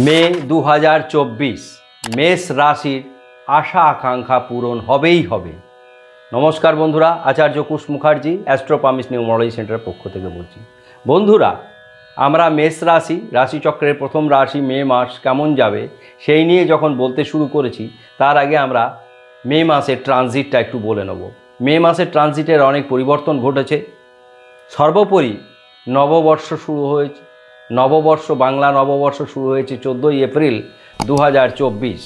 মে 2024 মেষ রাশির আশা আকাঙ্ক্ষা পূরণ হবেই হবে। নমস্কার বন্ধুরা, আচার্য কুশ মুখার্জি অ্যাস্ট্রোপামিস নিউমোলজি সেন্টারের পক্ষ থেকে বলছি। বন্ধুরা, আমরা মেষ রাশিচক্রের প্রথম রাশি মে মাস কেমন যাবে সেই নিয়ে যখন বলতে শুরু করেছি, তার আগে আমরা মে মাসের ট্রানজিটটা একটু বলে নেব। মে মাসের ট্রানজিটের অনেক পরিবর্তন ঘটেছে। সর্বোপরি নববর্ষ শুরু হয়েছে। বাংলা নববর্ষ শুরু হয়েছে 14ই এপ্রিল 2024।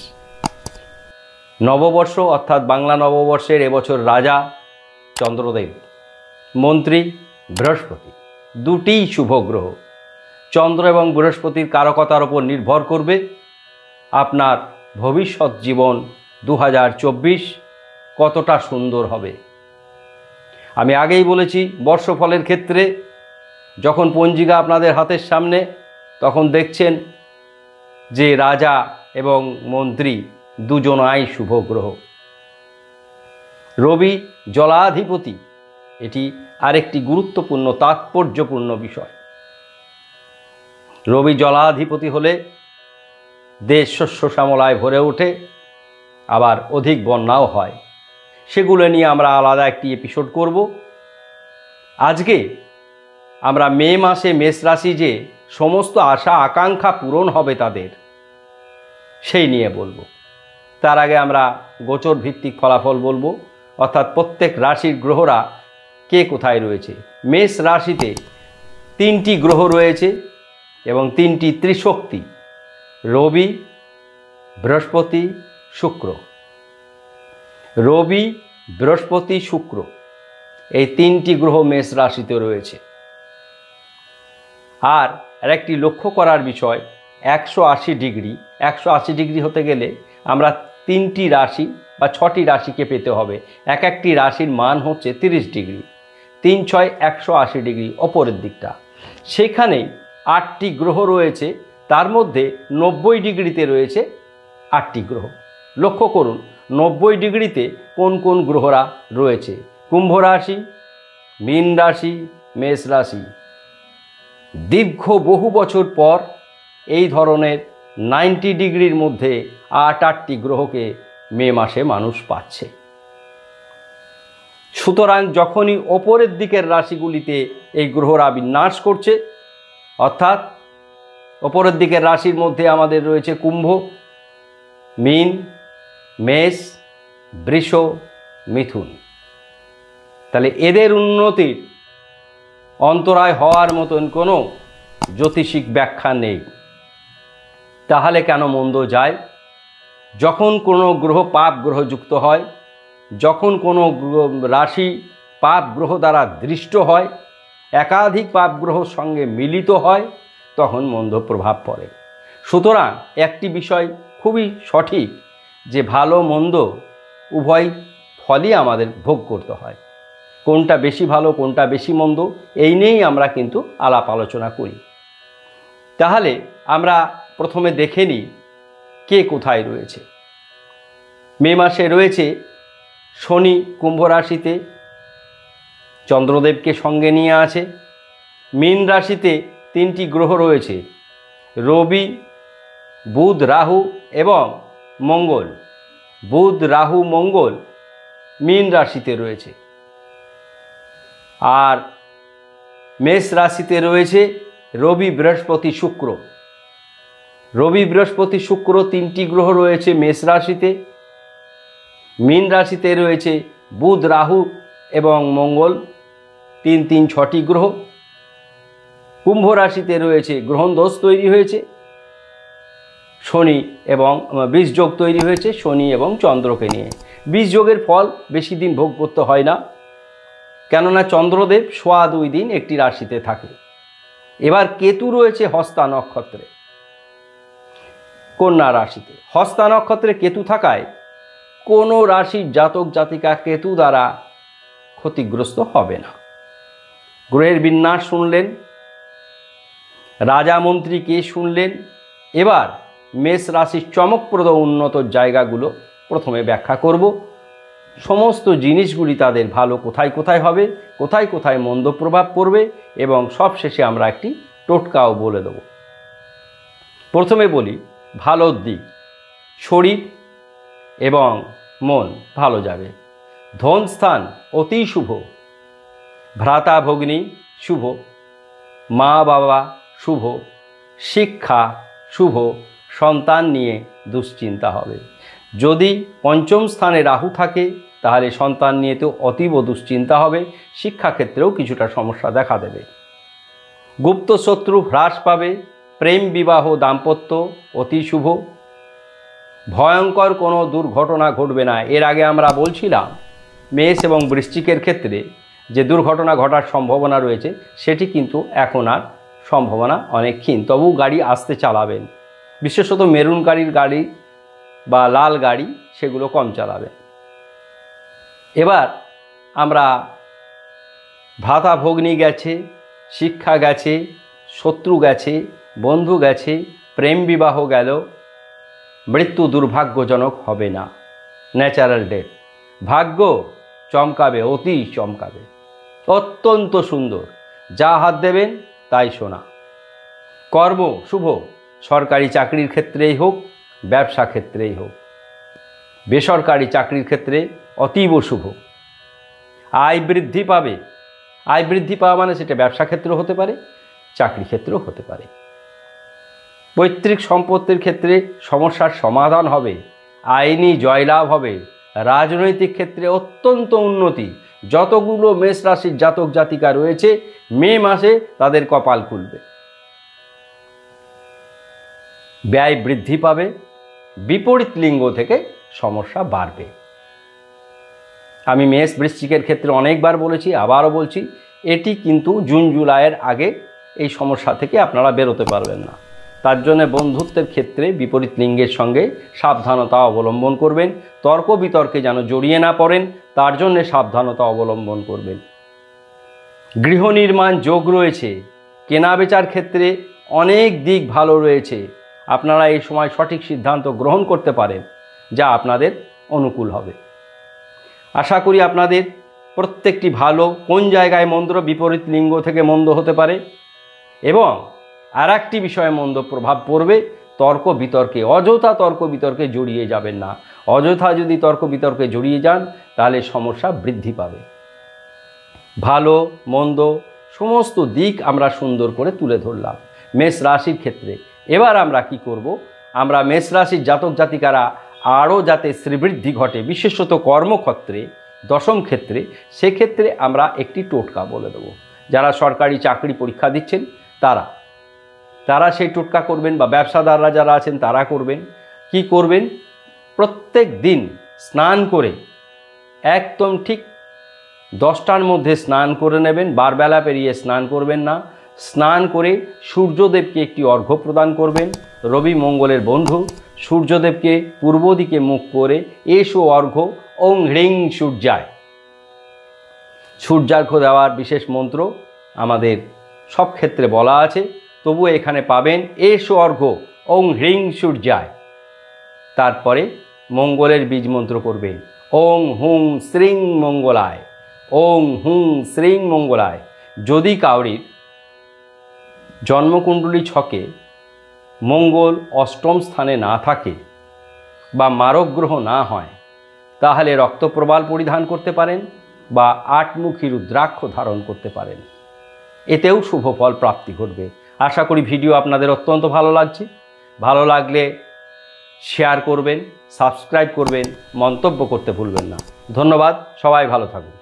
নববর্ষ অর্থাৎ বাংলা নববর্ষের এবছর রাজা চন্দ্রদেব, মন্ত্রী বৃহস্পতি, দুটিই শুভ গ্রহ। চন্দ্র এবং বৃহস্পতির কারকতার ওপর নির্ভর করবে আপনার ভবিষ্যৎ জীবন 2024 কতটা সুন্দর হবে। আমি আগেই বলেছি, বর্ষফলের ক্ষেত্রে যখন পঞ্জিকা আপনাদের হাতের সামনে, তখন দেখছেন যে রাজা এবং মন্ত্রী দুজনাই শুভ গ্রহ। রবি জলাধিপতি, এটি আরেকটি গুরুত্বপূর্ণ তাৎপর্যপূর্ণ বিষয়। রবি জলাধিপতি হলে দেশ শস্য শ্যামলায় ভরে ওঠে, আবার অধিক বন্যাও হয়। সেগুলো নিয়ে আমরা আলাদা একটি এপিসোড করব। আজকে আমরা মে মাসে মেষ রাশি যে সমস্ত আশা আকাঙ্ক্ষা পূরণ হবে তাদের, সেই নিয়ে বলবো। তার আগে আমরা গোচর ভিত্তিক ফলাফল বলবো, অর্থাৎ প্রত্যেক রাশির গ্রহরা কে কোথায় রয়েছে। মেষ রাশিতে 3টি গ্রহ রয়েছে এবং 3টি ত্রিশক্তি: রবি, বৃহস্পতি, শুক্র। রবি, বৃহস্পতি, শুক্র, এই 3টি গ্রহ মেষ রাশিতে রয়েছে। আর আরেকটি লক্ষ্য করার বিষয়, 180 ডিগ্রি হতে গেলে আমরা 3টি রাশি বা 6টি রাশিকে পেতে হবে। একটি রাশির মান হচ্ছে 30 ডিগ্রি, 3 6 180 ডিগ্রি অপরের দিকটা। সেখানে 8টি গ্রহ রয়েছে, তার মধ্যে 90 ডিগ্রিতে রয়েছে 8টি গ্রহ। লক্ষ্য করুন 90 ডিগ্রিতে কোন কোন গ্রহরা রয়েছে: কুম্ভ রাশি, মীন রাশি, মেষ রাশি। দীর্ঘ বহু বছর পর এই ধরনের 90 ডিগ্রির মধ্যে 8টি গ্রহকে মে মাসে মানুষ পাচ্ছে। সুতরাং যখনই ওপরের দিকের রাশিগুলিতে এই গ্রহরা বিন্যাস করছে, অর্থাৎ ওপরের দিকের রাশির মধ্যে আমাদের রয়েছে কুম্ভ, মীন, মেষ, বৃষ, মিথুন, তাহলে এদের উন্নতির অন্তরায় হওয়ার মতন কোনো জ্যোতিষিক ব্যাখ্যা নেই। তাহলে কেন মন্দ যায়? যখন কোনো গ্রহ পাপ গ্রহ যুক্ত হয়, যখন কোনো রাশি পাপ গ্রহ দ্বারা দৃষ্ট হয়, একাধিক পাপ গ্রহর সঙ্গে মিলিত হয়, তখন মন্দ প্রভাব পড়ে। সুতরাং একটি বিষয় খুবই সঠিক যে ভালো মন্দ উভয় ফলই আমাদের ভোগ করতে হয়। কোনটা বেশি ভালো, কোনটা বেশি মন্দ, এই নিয়েই আমরা কিন্তু আলাপ আলোচনা করি। তাহলে আমরা প্রথমে দেখে নিই কে কোথায় রয়েছে। মে মাসে রয়েছে শনি কুম্ভ রাশিতে, চন্দ্রদেবকে সঙ্গে নিয়ে আছে। মীন রাশিতে 3টি গ্রহ রয়েছে: রবি, বুধ, রাহু এবং মঙ্গল। বুধ, রাহু, মঙ্গল মীন রাশিতে রয়েছে। আর মেষ রাশিতে রয়েছে রবি, বৃহস্পতি, শুক্র। রবি, বৃহস্পতি, শুক্র 3টি গ্রহ রয়েছে মেষ রাশিতে। মীন রাশিতে রয়েছে বুধ, রাহু এবং মঙ্গল, 3 3 6টি গ্রহ। কুম্ভ রাশিতে রয়েছে গ্রহণ দোষ তৈরি হয়েছে, শনি এবং বিষযোগ তৈরি হয়েছে শনি এবং চন্দ্রকে নিয়ে। বিষযোগের ফল বেশি দিন ভোগ করতে হয় না, কেননা চন্দ্রদেব 2.5 দিন একটি রাশিতে থাকে। এবার কেতু রয়েছে হস্তা নক্ষত্রে, কন্যা রাশিতে। হস্তা নক্ষত্রে কেতু থাকায় কোনো রাশির জাতক জাতিকা কেতু দ্বারা ক্ষতিগ্রস্ত হবে না। গ্রহের বিন্যাস শুনলেন, রাজা মন্ত্রী কে শুনলেন। এবার মেষ রাশির চমকপ্রদ উন্নত জায়গাগুলো প্রথমে ব্যাখ্যা করব। সমস্ত জিনিসগুলি তাদের ভালো কোথায় কোথায় হবে, কোথায় কোথায় মন্দ প্রভাব পড়বে, এবং সবশেষে আমরা একটি টোটকাও বলে দেব। প্রথমে বলি ভালো দিক, শরীর এবং মন ভালো যাবে। ধন স্থান অতি শুভ, ভ্রাতা ভগ্নী শুভ, মা বাবা শুভ, শিক্ষা শুভ, সন্তান নিয়ে দুশ্চিন্তা হবে। যদি পঞ্চম স্থানে রাহু থাকে তাহলে সন্তান নিয়ে তো অতীব দুশ্চিন্তা হবে, শিক্ষাক্ষেত্রেও কিছুটা সমস্যা দেখা দেবে। গুপ্ত শত্রু হ্রাস পাবে, প্রেম বিবাহ দাম্পত্য অতি শুভ, ভয়ঙ্কর কোনো দুর্ঘটনা ঘটবে না। এর আগে আমরা বলছিলাম মেষ এবং বৃশ্চিকের ক্ষেত্রে যে দুর্ঘটনা ঘটার সম্ভাবনা রয়েছে সেটি কিন্তু এখন আর সম্ভাবনা অনেক ক্ষীণ, তবু গাড়ি আস্তে চালাবেন, বিশেষত মেরুন গাড়ি বা লাল গাড়ি সেগুলো কম চালাবেন। এবার আমরা ভ্রাতা ভগ্নী গেছে, শিক্ষা গেছে, শত্রু গেছে, বন্ধু গেছে, প্রেম বিবাহ গেল, মৃত্যু দুর্ভাগ্যজনক হবে না, ন্যাচারাল ডেথ। ভাগ্য চমকাবে, অতি চমকাবে, অত্যন্ত সুন্দর, যা হাত দেবেন তাই সোনা। কর্ম শুভ, সরকারি চাকরির ক্ষেত্রেই হোক, ব্যবসা ক্ষেত্রেই হোক, বেসরকারি চাকরির ক্ষেত্রে অতীব শুভ। আয় বৃদ্ধি পাবে, আয় বৃদ্ধি পাওয়া মানে সেটা ব্যবসা ক্ষেত্রেও হতে পারে, চাকরি ক্ষেত্রেও হতে পারে। পৈতৃক সম্পত্তির ক্ষেত্রে সমস্যার সমাধান হবে, আইনি জয়লাভ হবে, রাজনৈতিক ক্ষেত্রে অত্যন্ত উন্নতি। যতগুলো মেষ রাশির জাতক জাতিকা রয়েছে মে মাসে তাদের কপাল খুলবে। ব্যয় বৃদ্ধি পাবে, বিপরীত লিঙ্গ থেকে সমস্যা বাড়বে। আমি মেষ বৃশ্চিকের ক্ষেত্রে অনেকবার বলেছি, আবারও বলছি, এটি কিন্তু জুন জুলাইয়ের আগে এই সমস্যা থেকে আপনারা বেরোতে পারবেন না। তার জন্য বন্ধুত্বের ক্ষেত্রে বিপরীত লিঙ্গের সঙ্গে সাবধানতা অবলম্বন করবেন, তর্ক বিতর্কে যেন জড়িয়ে না পড়েন তার জন্য সাবধানতা অবলম্বন করবেন। গৃহ নির্মাণ যোগ রয়েছে, কেনা বেচার ক্ষেত্রে অনেক দিক ভালো রয়েছে, আপনারা এই সময় সঠিক সিদ্ধান্ত গ্রহণ করতে পারেন যা আপনাদের অনুকূল হবে। আশা করি আপনাদের প্রত্যেকটি ভালো। কোন জায়গায় মন্দ, বিপরীত লিঙ্গ থেকে মন্দ হতে পারে, এবং আর একটি বিষয়ে মন্দ প্রভাব পড়বে তর্ক বিতর্কে। অযথা তর্ক বিতর্কে জড়িয়ে যাবেন না, অযথা যদি তর্ক বিতর্কে জড়িয়ে যান তাহলে সমস্যা বৃদ্ধি পাবে। ভালো মন্দ সমস্ত দিক আমরা সুন্দর করে তুলে ধরলাম মেষ রাশির ক্ষেত্রে। এবার আমরা কি করব, আমরা মেষ রাশির জাতক জাতিকারা আরও যাতে শ্রীবৃদ্ধি ঘটে, বিশেষত কর্মক্ষেত্রে, দশম ক্ষেত্রে, সেক্ষেত্রে আমরা একটি টোটকা বলে দেব। যারা সরকারি চাকরি পরীক্ষা দিচ্ছেন তারা সেই টোটকা করবেন, বা ব্যবসাদাররা যারা আছেন তারা করবেন। কি করবেন, প্রত্যেক দিন স্নান করে একদম ঠিক 10টার মধ্যে স্নান করে নেবেন, বারবেলা পেরিয়ে স্নান করবেন না। স্নান করে সূর্যদেবকে একটি অর্ঘ্য প্রদান করবেন। রবি মঙ্গলের বন্ধু, সূর্যদেবকে পূর্ব দিকে মুখ করে এসো অর্ঘ্য ওং হ্রিং সূর্যায়। সূর্যার্ঘ্য দেওয়ার বিশেষ মন্ত্র আমাদের সব ক্ষেত্রে বলা আছে, তবুও এখানে পাবেন এসো অর্ঘ্য ওং হ্রিং সূর্যায়। তারপরে মঙ্গলের বীজ মন্ত্র করবেন ওং হুং শ্রীং মঙ্গলায়, ওং হুং শ্রীং মঙ্গলায়। যদি কাউরির জন্মকুণ্ডলী ছকে মঙ্গল অষ্টম স্থানে না থাকে বা মারক গ্রহ না হয় তাহলে রক্তপ্রবাল পরিধান করতে পারেন বা আটমুখী রুদ্রাক্ষ ধারণ করতে পারেন, এতেও শুভ ফল প্রাপ্তি ঘটবে। আশা করি ভিডিও আপনাদের অত্যন্ত ভালো লাগছে। ভালো লাগলে শেয়ার করবেন, সাবস্ক্রাইব করবেন, মন্তব্য করতে ভুলবেন না। ধন্যবাদ, সবাই ভালো থাকুন।